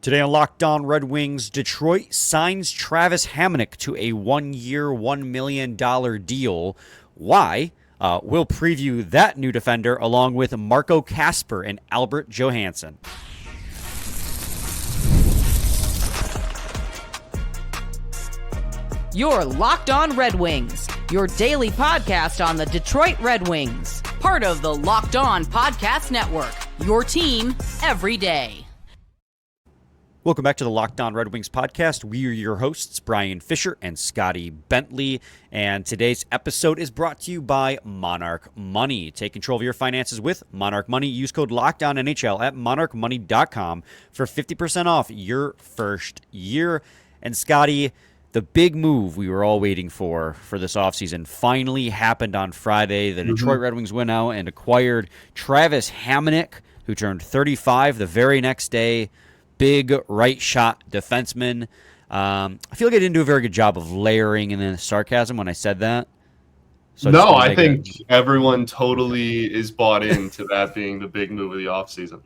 Today on Locked On Red Wings, Detroit signs Travis Hamonic to a 1-year, $1 million deal. Why? We'll preview that new defender along with Marco Kasper and Albert Johansson. You're Locked On Red Wings, your daily podcast on the Detroit Red Wings. Part of the Locked On Podcast Network, your team every day. Welcome back to the Locked On Red Wings podcast. We are your hosts, Brian Fisher and Scotty Bentley. And today's episode is brought to you by Monarch Money. Take control of your finances with Monarch Money. Use code LOCKDOWNNHL at monarchmoney.com for 50% off your first year. And Scotty, the big move we were all waiting for this offseason finally happened on Friday. The Detroit Red Wings went out and acquired Travis Hamonic, who turned 35 the very next day. Big right shot defenseman. I feel like I didn't do a very good job of layering in the sarcasm when I said that. So no, I think everyone totally is bought into that being the big move of the offseason.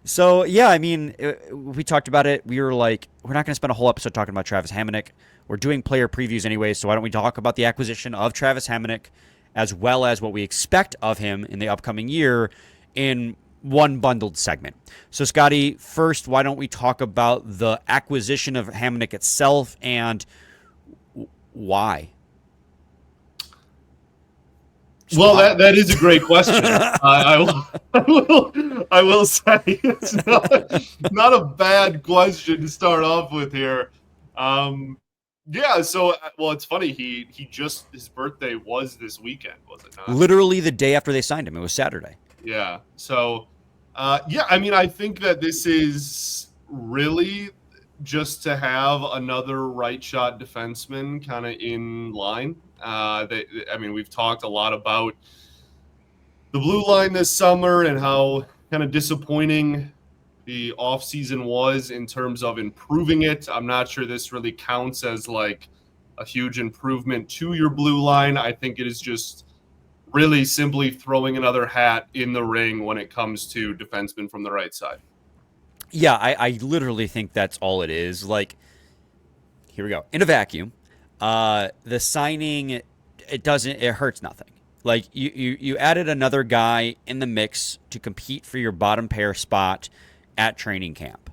So, yeah, I mean, we talked about it. We were like, we're not going to spend a whole episode talking about Travis Hamonic. We're doing player previews anyway, so why don't we talk about the acquisition of Travis Hamonic as well as what we expect of him in the upcoming year in one bundled segment. So, Scotty, first, why don't we talk about the acquisition of Hamonic itself and why? Well, that is a great question. I will say it's not a bad question to start off with here. Yeah, so it's funny. He just his birthday was this weekend, was it not? Literally the day after they signed him. It was Saturday. Yeah. So, I mean, I think that this is really just to have another right shot defenseman kind of in line. We've talked a lot about the blue line this summer and how kind of disappointing the offseason was in terms of improving it. I'm not sure this really counts as like a huge improvement to your blue line. I think it is just really simply throwing another hat in the ring when it comes to defensemen from the right side. Yeah, I literally think that's all it is. Like, here we go. In a vacuum, the signing, it hurts nothing. Like, you added another guy in the mix to compete for your bottom pair spot at training camp.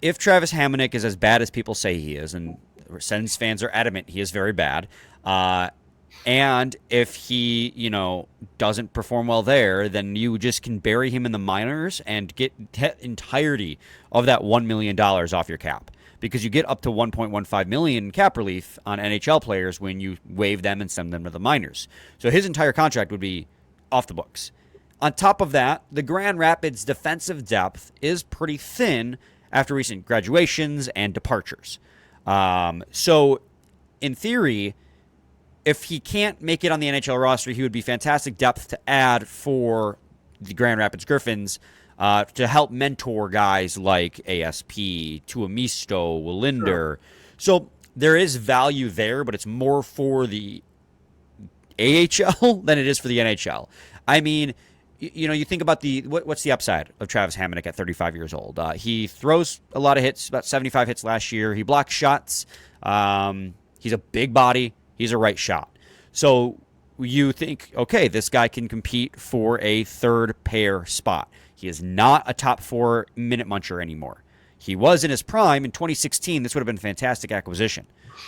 If Travis Hamonic is as bad as people say he is, and Sens fans are adamant he is very bad, and if he, doesn't perform well there, then you just can bury him in the minors and get entirety of that $1 million off your cap. Because you get up to $1.15 million cap relief on NHL players when you waive them and send them to the minors. So his entire contract would be off the books. On top of that, the Grand Rapids defensive depth is pretty thin after recent graduations and departures. So in theory, if he can't make it on the NHL roster, he would be fantastic depth to add for the Grand Rapids Griffins to help mentor guys like ASP, Tuomisto, Wallinder. Sure. So there is value there, but it's more for the AHL than it is for the NHL. I mean, you think about what's the upside of Travis Hamonic at 35 years old? He throws a lot of hits, about 75 hits last year. He blocks shots. He's a big body. He's a right shot. So you think, okay, this guy can compete for a third pair spot. He is not a top 4 minute muncher anymore. He was in his prime in 2016. This would have been a fantastic acquisition.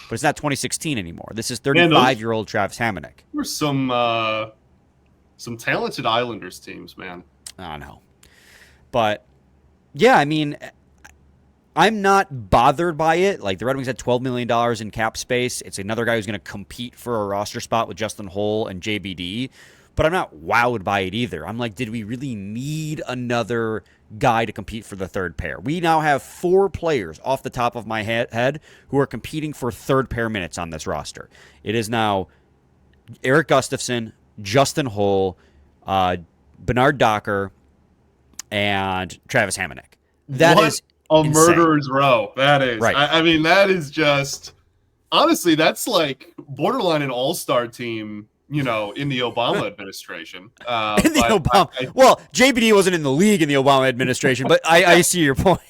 But it's not 2016 anymore. This is 35-year-old Travis Hamonic. There were some talented Islanders teams, man. I know. But, yeah, I mean, I'm not bothered by it. Like, the Red Wings had $12 million in cap space. It's another guy who's going to compete for a roster spot with Justin Holl and JBD. But I'm not wowed by it either. I'm like, did we really need another guy to compete for the third pair? We now have 4 players off the top of my head who are competing for third pair minutes on this roster. It is now Eric Gustafsson, Justin Holl, Bernard Docker, and Travis Hamonic. That is a insane. Murderer's row. That is. Right. I mean, that is just, honestly, that's like borderline an all-star team, in the Obama administration. Well, JBD wasn't in the league in the Obama administration, but I see your point.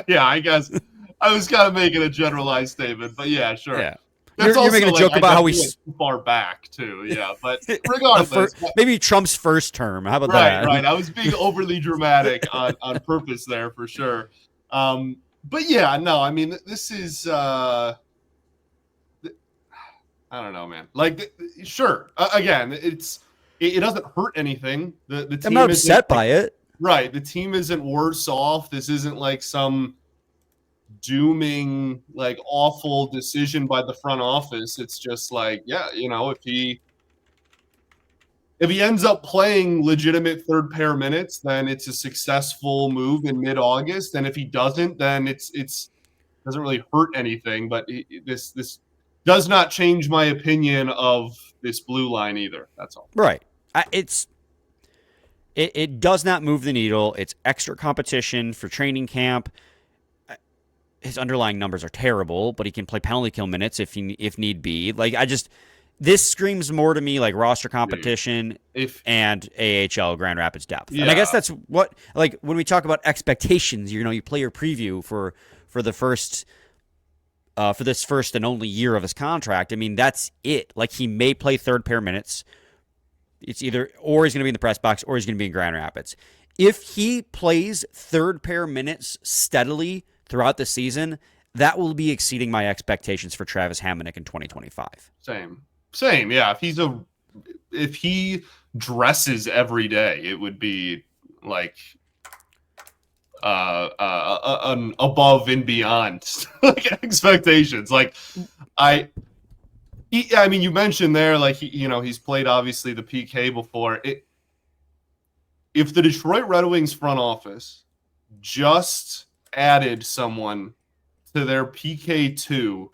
Yeah, I guess I was kind of making a generalized statement, but yeah, sure. Yeah. That's You're making a joke about how we too far back too. Yeah, but regardless, maybe Trump's first term. How about right, that? Right. I was being overly dramatic on purpose there for sure. But yeah, no, I mean, this is I don't know, man. Like, sure, again, it doesn't hurt anything. The team I'm not upset by it. Right, the team isn't worse off. This isn't like some dooming, like, awful decision by the front office. It's just like, yeah, if he ends up playing legitimate third pair minutes, then it's a successful move in mid-August. And if he doesn't, then it doesn't really hurt anything. But this does not change my opinion of this blue line either. That's all. Right. It does not move the needle. It's extra competition for training camp. His underlying numbers are terrible, but he can play penalty kill minutes if need be. Like, this screams more to me like roster competition and AHL Grand Rapids depth. Yeah. And I guess that's what, like, when we talk about expectations, you play your preview for the first for this first and only year of his contract. I mean, that's it. Like, he may play third pair minutes. It's either or he's going to be in the press box or he's going to be in Grand Rapids. If he plays third pair minutes steadily throughout the season, that will be exceeding my expectations for Travis Hamonic in 2025. Same. Yeah. If he dresses every day, it would be like an above and beyond like expectations. Like, I mean, you mentioned there, like, he's played obviously the PK before. If the Detroit Red Wings front office just added someone to their PK2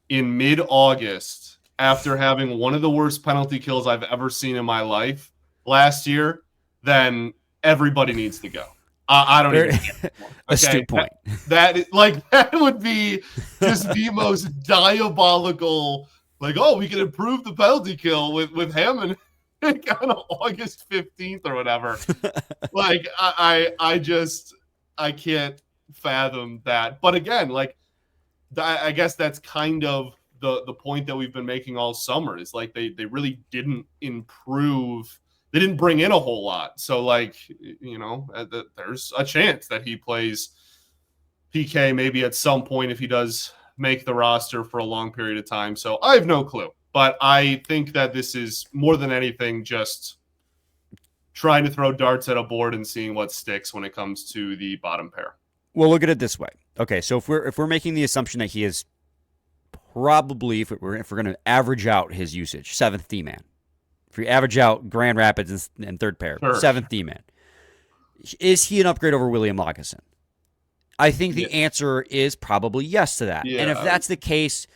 in mid-August after having one of the worst penalty kills I've ever seen in my life last year, then everybody needs to go. I don't even care. Astute point. That would be just the most diabolical. Like, oh, we can improve the penalty kill with Hammond on August 15th or whatever. Like, I can't fathom that. But again, like, I guess that's kind of the point that we've been making all summer, is like they really didn't improve. They didn't bring in a whole lot. So, like, there's a chance that he plays PK maybe at some point if he does make the roster for a long period of time. So I have no clue. But I think that this is more than anything just trying to throw darts at a board and seeing what sticks when it comes to the bottom pair. Well, look at it this way. Okay, so if we're making the assumption that he is probably, if we're going to average out his usage, seventh D-man. If we average out Grand Rapids and third pair, sure. Seventh D-man. Is he an upgrade over William Lagesson? I think the answer is probably yes to that. Yeah. And if that's the case,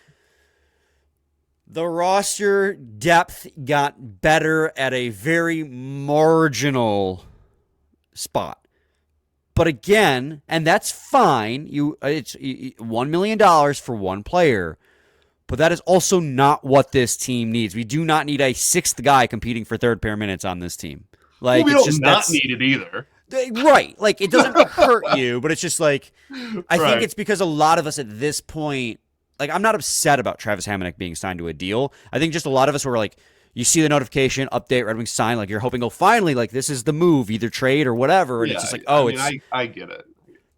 the roster depth got better at a very marginal spot. But again, and that's fine. It's $1 million for one player, but that is also not what this team needs. We do not need a sixth guy competing for third pair minutes on this team. Like, we don't need it either. Right. Like, it doesn't hurt you, but it's just like, I think it's because a lot of us at this point, like, I'm not upset about Travis Hamonic being signed to a deal. I think just a lot of us were like, you see the notification, update, Red Wings sign, like, you're hoping, finally, like, this is the move, either trade or whatever. And it's just like, I get it.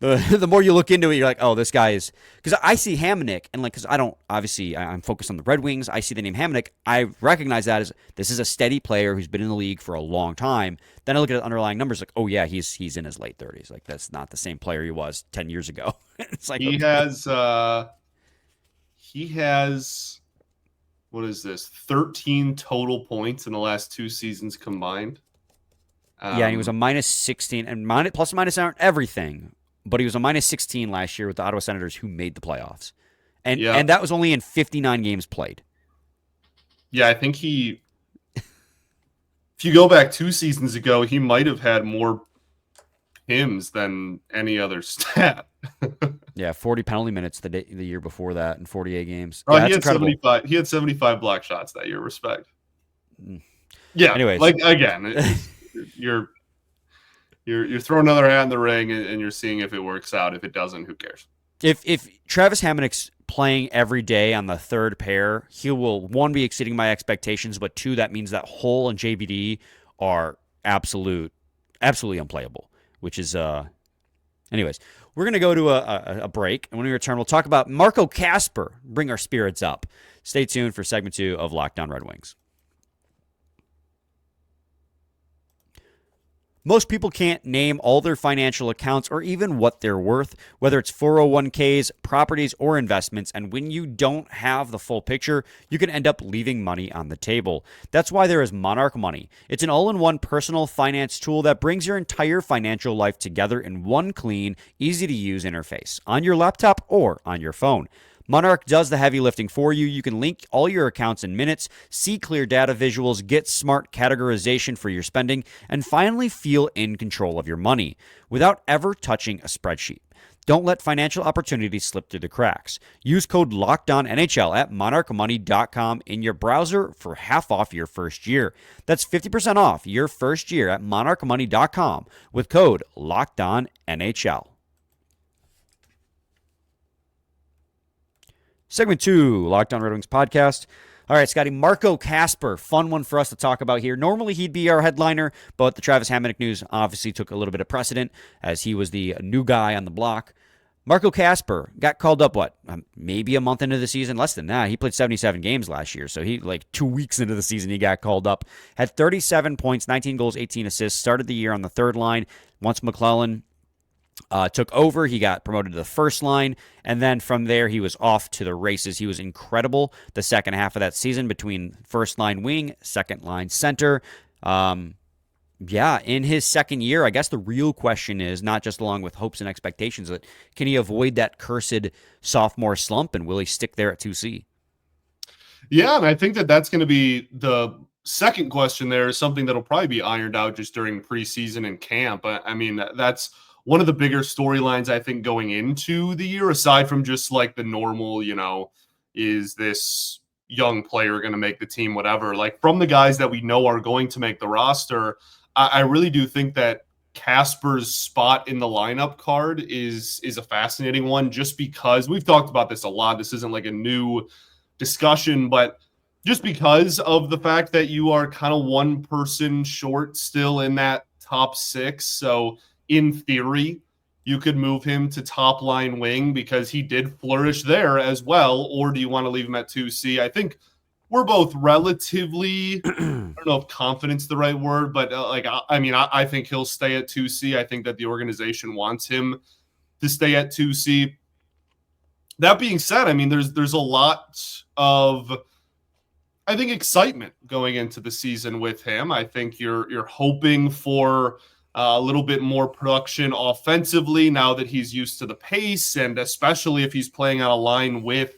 The more you look into it, you're like, oh, this guy is, because I see Hamonic, and like, because I'm focused on the Red Wings. I see the name Hamonic. I recognize that as this is a steady player who's been in the league for a long time. Then I look at the underlying numbers, like, oh yeah, he's in his late 30s. Like, that's not the same player he was 10 years ago. It's like he has what is this? 13 total points in the last two seasons combined. And he was a minus 16, and plus and minus aren't everything. But he was a minus 16 last year with the Ottawa Senators, who made the playoffs. And that was only in 59 games played. Yeah, I think if you go back 2 seasons ago, he might have had more PIMs than any other stat. 40 penalty minutes the year before that in 48 games. Oh, he had 75. He had 75 block shots that year. Respect. Yeah. Anyways, like, again, You're throwing another hat in the ring, and you're seeing if it works out. If it doesn't, who cares? If Travis Hamonic's playing every day on the third pair, he will, one, be exceeding my expectations, but two, that means that Hole and JBD are absolutely unplayable, which is anyways, we're going to go to a break, and when we return, we'll talk about Marco Kasper, bring our spirits up. Stay tuned for segment 2 of Locked On Red Wings. Most people can't name all their financial accounts or even what they're worth, whether it's 401ks, properties, or investments. And when you don't have the full picture, you can end up leaving money on the table. That's why there is Monarch Money. It's an all-in-one personal finance tool that brings your entire financial life together in one clean, easy-to-use interface on your laptop or on your phone. Monarch does the heavy lifting for you. You can link all your accounts in minutes, see clear data visuals, get smart categorization for your spending, and finally feel in control of your money without ever touching a spreadsheet. Don't let financial opportunities slip through the cracks. Use code LOCKEDONNHL at monarchmoney.com in your browser for half off your first year. That's 50% off your first year at monarchmoney.com with code LOCKEDONNHL. Segment 2, Locked On Red Wings podcast. All right, Scotty, Marco Kasper, fun one for us to talk about here. Normally he'd be our headliner, but the Travis Hamonic news obviously took a little bit of precedent as he was the new guy on the block. Marco Kasper got called up, maybe a month into the season? Less than that. He played 77 games last year, so he, 2 weeks into the season, he got called up. Had 37 points, 19 goals, 18 assists, started the year on the third line. Once McClellan took over, he got promoted to the first line, and then from there he was off to the races. He was incredible the second half of that season between first line wing, second line center. In his second year, I guess the real question is not just along with hopes and expectations, but can he avoid that cursed sophomore slump, and will he stick there at 2C? Yeah, and I think that's going to be the second question. There is something that'll probably be ironed out just during preseason and camp. I mean, that's one of the bigger storylines, I think, going into the year, aside from just like the normal, is this young player going to make the team, whatever. Like, from the guys that we know are going to make the roster, I really do think that Kasper's spot in the lineup card is a fascinating one, just because we've talked about this a lot. This isn't like a new discussion, but just because of the fact that you are kind of one person short still in that top six. So in theory, you could move him to top line wing because he did flourish there as well. Or do you want to leave him at 2C? I think we're both relatively, I don't know if confident's the right word, but I think he'll stay at 2C. I think that the organization wants him to stay at 2C. That being said, I mean, there's a lot of, I think, excitement going into the season with him. I think you're hoping for a little bit more production offensively now that he's used to the pace, and especially if he's playing on a line with,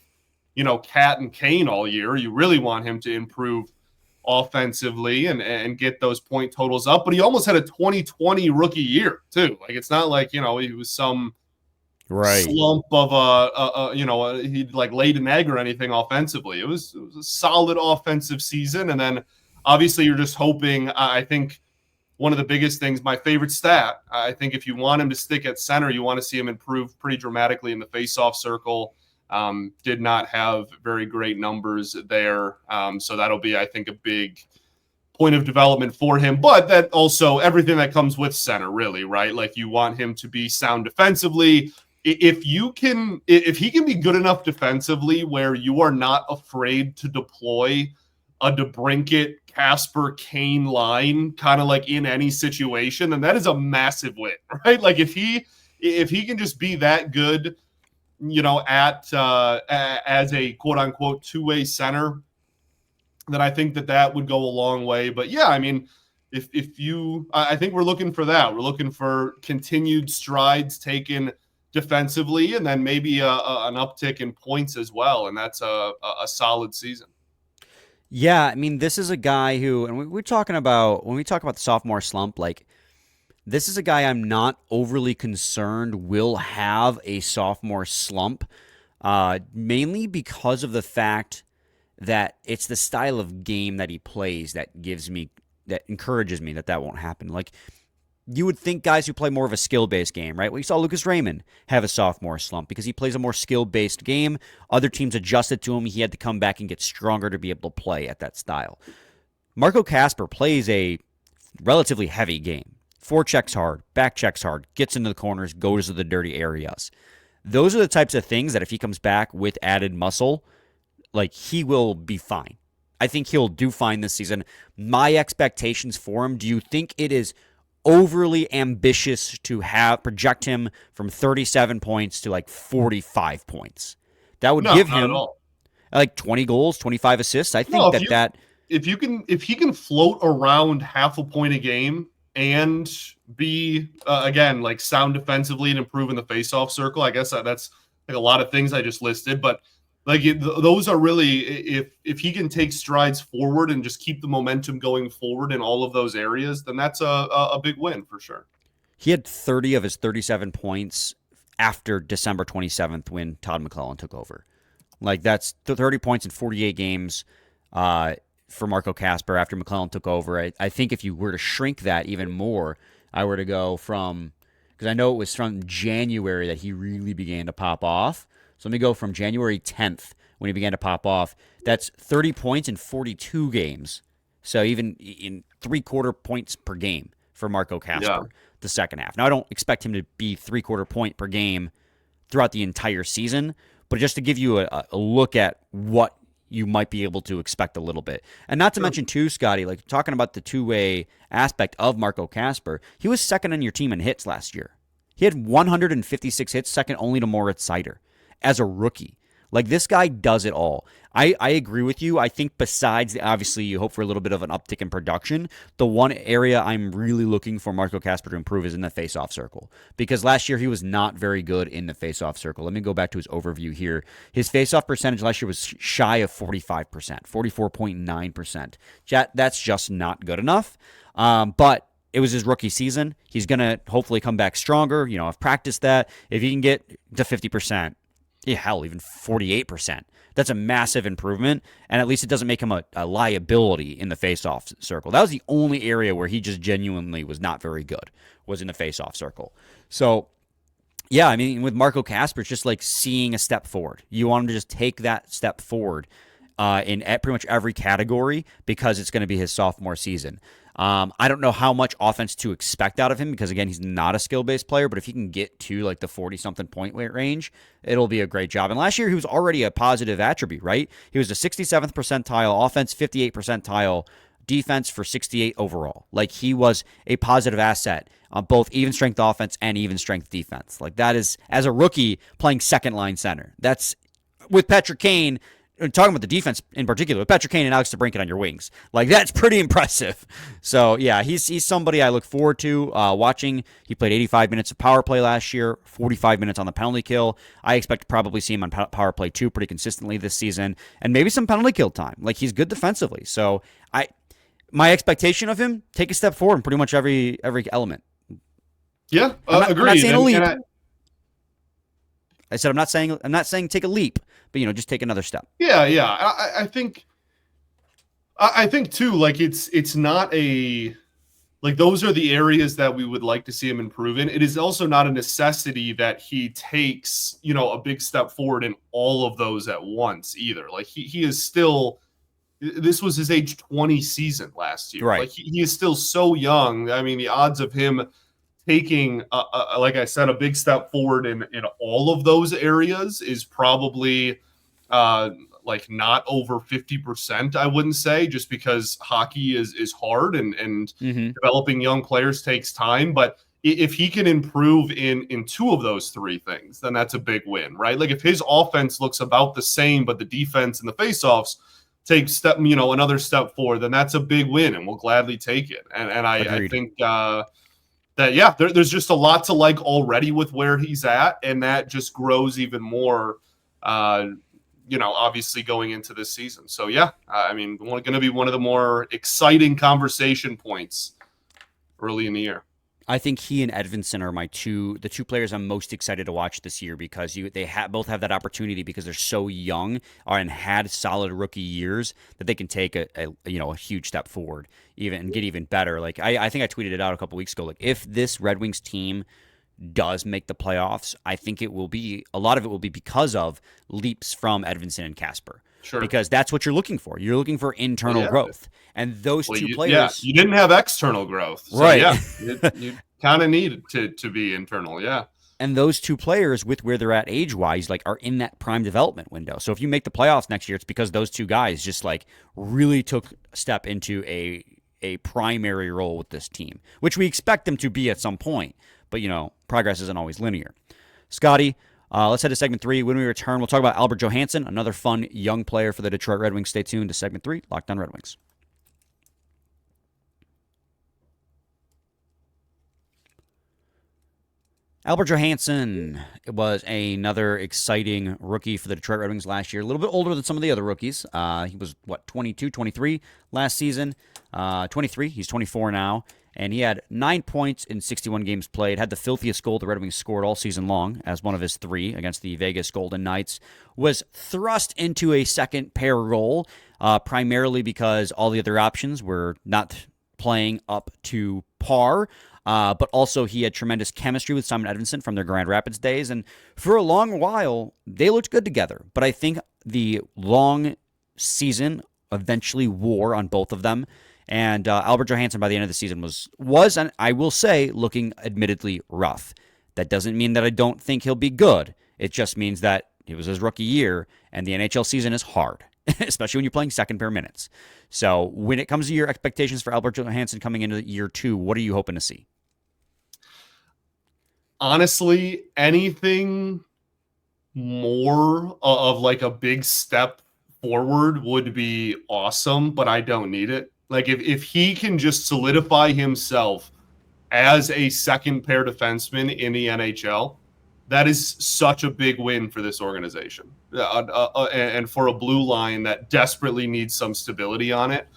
Cat and Kane all year. You really want him to improve offensively and get those point totals up. But he almost had a 2020 rookie year too. Like, it's not like, he was some slump of he'd laid an egg or anything offensively. It was a solid offensive season. And then obviously you're just hoping, I think, one of the biggest things, my favorite stat, I think if you want him to stick at center, you want to see him improve pretty dramatically in the faceoff circle. Did not have very great numbers there. So that'll be, I think, a big point of development for him. But that also everything that comes with center, really, right? Like, you want him to be sound defensively. If he can be good enough defensively where you are not afraid to deploy a DeBrincat, Kasper, Kane line, kind of like in any situation, then that is a massive win, right? Like, if he can just be that good, as a quote unquote two-way center, then I think that would go a long way. But yeah, I mean, I think we're looking for that. We're looking for continued strides taken defensively, and then maybe an uptick in points as well. And that's a solid season. Yeah, I mean, this is a guy who, and we're talking about, when we talk about the sophomore slump, this is a guy I'm not overly concerned will have a sophomore slump, mainly because of the fact that it's the style of game that he plays that encourages me that won't happen. Like, you would think guys who play more of a skill-based game, right? We saw Lucas Raymond have a sophomore slump because he plays a more skill-based game. Other teams adjusted to him. He had to come back and get stronger to be able to play at that style. Marco Kasper plays a relatively heavy game. Forechecks hard, back checks hard, gets into the corners, goes to the dirty areas. Those are the types of things that if he comes back with added muscle, like, he will be fine. I think he'll do fine this season. My expectations for him, do you think it is overly ambitious to project him from 37 points to like 45 points? That would give him like 20 goals, 25 assists. I think if he can float around half a point a game and be again, like, sound defensively and improve in the faceoff circle, I guess that's like a lot of things I just listed, but like, those are really, if he can take strides forward and just keep the momentum going forward in all of those areas, then that's a big win for sure. He had 30 of his 37 points after December 27th when Todd McClellan took over. Like, that's 30 points in 48 games for Marco Kasper after McClellan took over. I think if you were to shrink that even more, I were to go from, because I know it was from January that he really began to pop off. So let me go from January 10th when he began to pop off. That's 30 points in 42 games. So even in 3/4 points per game for Marco Kasper the second half. Now, I don't expect him to be 3/4 point per game throughout the entire season, but just to give you a look at what you might be able to expect a little bit. And not to mention, too, Scotty, like, talking about the two-way aspect of Marco Kasper, he was second on your team in hits last year. He had 156 hits, second only to Moritz Seider. As a rookie. Like, this guy does it all. I agree with you. I think besides, obviously, you hope for a little bit of an uptick in production, the one area I'm really looking for Marco Kasper to improve is in the faceoff circle. Because last year he was not very good in the faceoff circle. Let me go back to his overview here. His faceoff percentage last year was shy of 45%, 44.9%. That's just not good enough. But it was his rookie season. He's going to hopefully come back stronger. You know, I've practiced that. If he can get to 50%, hell, even 48%. That's a massive improvement, and at least it doesn't make him a liability in the faceoff circle. That was the only area where he just genuinely was not very good, was in the faceoff circle. So, yeah, I mean, with Marco Kasper, it's just like seeing a step forward. You want him to just take that step forward in pretty much every category because it's going to be his sophomore season. I don't know how much offense to expect out of him because, again, he's not a skill-based player, but if he can get to like the 40-something point range, it'll be a great job. And last year, he was already a positive attribute, right? He was the 67th percentile offense, 58th percentile defense for 68 overall. Like, he was a positive asset on both even-strength offense and even-strength defense. Like, that is, as a rookie, playing second-line center. That's, with Patrick Kane, talking about the defense in particular, with Patrick Kane and Alex DeBrincat on your wings. Like, that's pretty impressive. So, yeah, he's somebody I look forward to watching. He played 85 minutes of power play last year, 45 minutes on the penalty kill. I expect to probably see him on power play 2 pretty consistently this season, and maybe some penalty kill time. Like, he's good defensively. So, my expectation of him, take a step forward in pretty much every element. Yeah, agreed. I'm not saying a leap. I said I'm not saying take a leap, but just take another step. Yeah. I think too, like, it's not like, those are the areas that we would like to see him improve in. It is also not a necessity that he takes, a big step forward in all of those at once either. Like, he is still, this was his age 20 season last year. Right. Like, he is still so young. I mean, the odds of him taking, like I said, a big step forward in all of those areas is probably like not over 50%, I wouldn't say, just because hockey is hard and developing young players takes time. But if he can improve in 2 of those 3 things, then that's a big win, right? Like, if his offense looks about the same, but the defense and the faceoffs take another step forward, then that's a big win, and we'll gladly take it. And I think there's just a lot to like already with where he's at, and that just grows even more, obviously going into this season. So, yeah, I mean, going to be one of the more exciting conversation points early in the year. I think he and Edvinson are the two players I'm most excited to watch this year because both have that opportunity because they're so young and had solid rookie years that they can take a huge step forward and get even better. Like I think I tweeted it out a couple weeks ago. Like if this Red Wings team does make the playoffs, I think a lot of it will be because of leaps from Edvinson and Kasper. Sure. Because that's what you're looking for. You're looking for internal growth. And those two players... Yeah, you didn't have external growth. So right. Yeah, you kind of needed to be internal, yeah. And those two players, with where they're at age-wise, like are in that prime development window. So if you make the playoffs next year, it's because those two guys just like really took a step into a primary role with this team, which we expect them to be at some point. But, progress isn't always linear. Scotty... let's head to segment 3. When we return, we'll talk about Albert Johansson, another fun young player for the Detroit Red Wings. Stay tuned to segment 3, Locked On Red Wings. Albert Johansson was another exciting rookie for the Detroit Red Wings last year. A little bit older than some of the other rookies. He was, 22, 23 last season. 23. He's 24 now. And he had 9 points in 61 games played, had the filthiest goal the Red Wings scored all season long as one of his 3 against the Vegas Golden Knights, was thrust into a second pair role, primarily because all the other options were not playing up to par, but also he had tremendous chemistry with Simon Edvinson from their Grand Rapids days, and for a long while, they looked good together. But I think the long season eventually wore on both of them. And Albert Johansson by the end of the season was, and I will say, looking admittedly rough. That doesn't mean that I don't think he'll be good. It just means that it was his rookie year, and the NHL season is hard, especially when you're playing second pair minutes. So when it comes to your expectations for Albert Johansson coming into year 2, what are you hoping to see? Honestly, anything more of like a big step forward would be awesome, but I don't need it. Like if he can just solidify himself as a second pair defenseman in the NHL, that is such a big win for this organization and for a blue line that desperately needs some stability on it.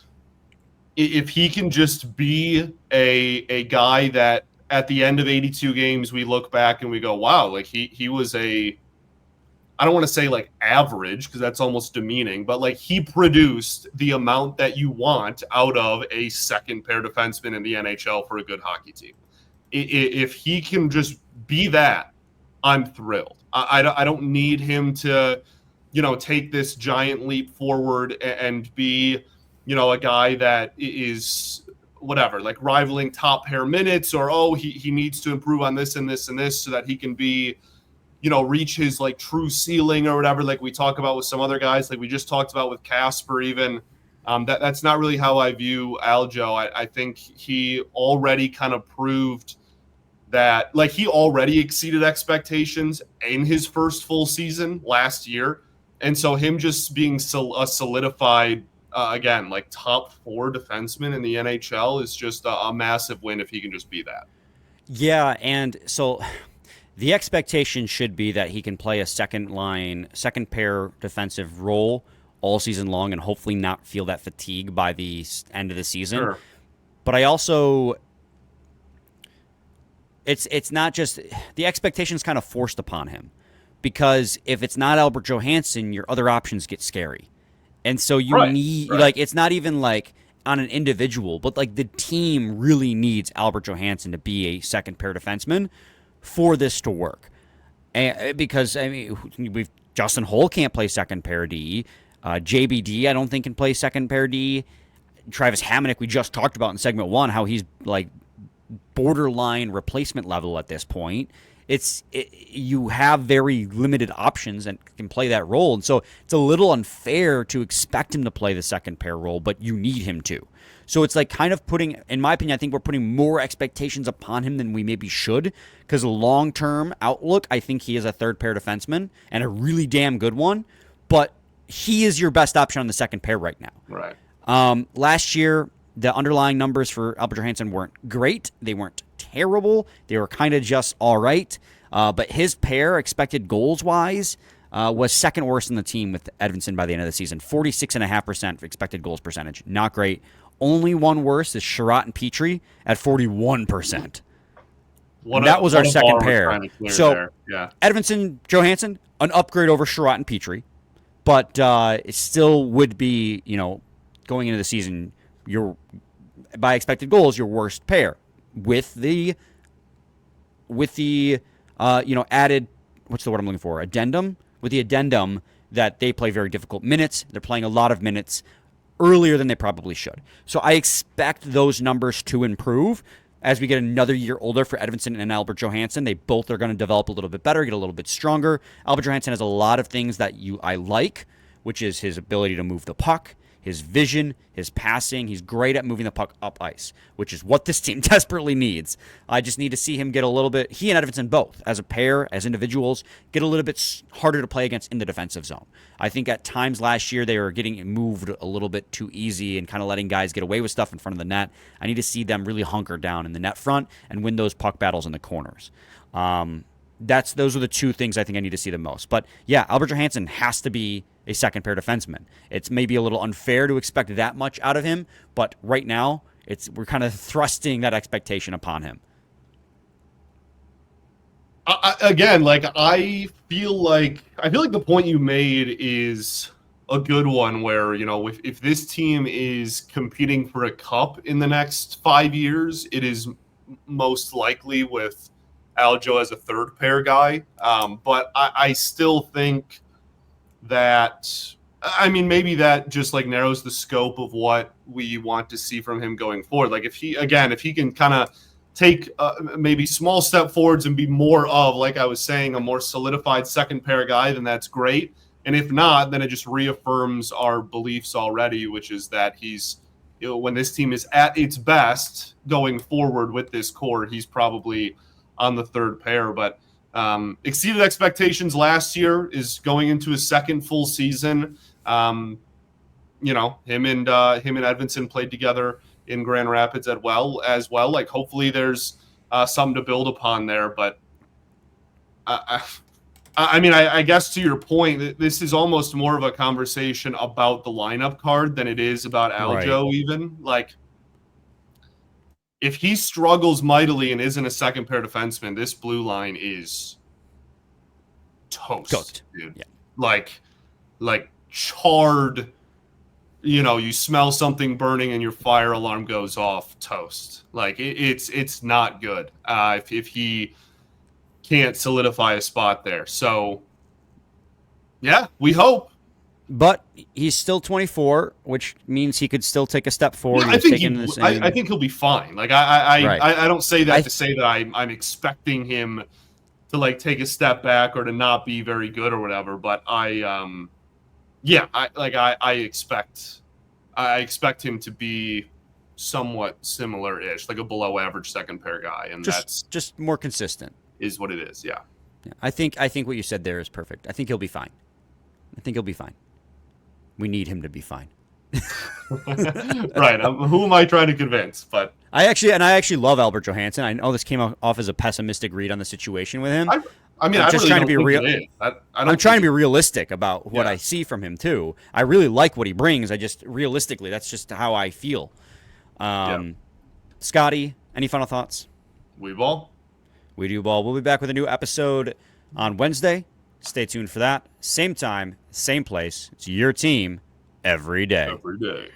If he can just be a guy that at the end of 82 games, we look back and we go, wow, like he was I don't want to say like average because that's almost demeaning, but like he produced the amount that you want out of a second pair defenseman in the NHL for a good hockey team. If he can just be that, I'm thrilled. I don't need him to, take this giant leap forward and be, a guy that is whatever, like rivaling top pair minutes or, he needs to improve on this and this and this so that he can be, reach his like true ceiling or whatever, like we talk about with some other guys, like we just talked about with Kasper even. That's not really how I view Aljo. I think he already kind of proved that, like he already exceeded expectations in his first full season last year. And so him just being a solidified, again, like top 4 defenseman in the NHL is just a massive win if he can just be that. Yeah, and so... the expectation should be that he can play a second pair defensive role all season long and hopefully not feel that fatigue by the end of the season. Sure. But I also, it's not just, the expectation is kind of forced upon him because if it's not Albert Johansson, your other options get scary. And so you need, like, it's not even like on an individual, but like the team really needs Albert Johansson to be a second pair defenseman for this to work. And because Justin Holl can't play second pair D. JBD I don't think can play second pair D. Travis Hamonic we just talked about in segment 1 how he's like borderline replacement level at this point. You have very limited options and can play that role, and so it's a little unfair to expect him to play the second pair role, but you need him to. So it's like kind of putting, in my opinion, I think we're putting more expectations upon him than we maybe should, because long-term outlook, I think he is a third pair defenseman and a really damn good one, but he is your best option on the second pair right now. Right. Last year, the underlying numbers for Albert Johansson weren't great. They weren't terrible. They were kind of just all right. But his pair, expected goals-wise, was second worst in the team with Edvinson by the end of the season. 46.5% expected goals percentage. Not great. Only one worse is Sherratt and Petrie at 41%. And that was our second pair. So there. Yeah. Edvinsson, Johansson, an upgrade over Sherratt and Petrie, but it still would be, going into the season, by expected goals, your worst pair with the added, what's the word I'm looking for? Addendum, with the addendum that they play very difficult minutes. They're playing a lot of minutes earlier than they probably should. So I expect those numbers to improve as we get another year older for Edvinsson and Albert Johansson. They both are going to develop a little bit better, get a little bit stronger. Albert Johansson has a lot of things that I like, which is his ability to move the puck, his vision, his passing. He's great at moving the puck up ice, which is what this team desperately needs. I just need to see him get a little bit, he and Edvinsson both, as a pair, as individuals, get a little bit harder to play against in the defensive zone. I think at times last year they were getting moved a little bit too easy and kind of letting guys get away with stuff in front of the net. I need to see them really hunker down in the net front and win those puck battles in the corners. Those are the two things I think I need to see the most. But yeah, Albert Johansson has to be a second pair defenseman. It's maybe a little unfair to expect that much out of him, but right now we're kind of thrusting that expectation upon him. I feel like the point you made is a good one where, if this team is competing for a cup in the next 5 years, it is most likely with Aljo as a third pair guy. But I still think that, maybe that just narrows the scope of what we want to see from him going forward. Like if he can kind of take maybe small step forwards and be more of, like I was saying, a more solidified second pair guy, then that's great. And if not, then it just reaffirms our beliefs already, which is that he's, when this team is at its best going forward with this core, he's probably on the third pair. But exceeded expectations last year, is going into his second full season. Him and Edvinsson played together in Grand Rapids as well. Like, hopefully there's something to build upon there. But I guess to your point, this is almost more of a conversation about the lineup card than it is about Aljo. Right. Even like, if he struggles mightily and isn't a second pair defenseman, this blue line is toast, dude. Yeah. Like charred. You smell something burning and your fire alarm goes off. Toast. Like it's not good if he can't solidify a spot there. So yeah, we hope. But he's still 24, which means he could still take a step forward. Yeah, I think he'll be fine. Like I don't say that to say that I'm expecting him to take a step back or to not be very good or whatever. But I expect him to be somewhat similar-ish, like a below-average second pair guy, and that's just more consistent. Is what it is. Yeah. I think what you said there is perfect. I think he'll be fine. We need him to be fine. Right. Who am I trying to convince? But I actually love Albert Johansson. I know this came off as a pessimistic read on the situation with him. I'm just trying to be real. I'm trying to be realistic about what I see from him too. I really like what he brings. I just realistically, that's just how I feel. Scotty, any final thoughts? We ball. We do ball. We'll be back with a new episode on Wednesday. Stay tuned for that. Same time, same place. It's your team every day. Every day.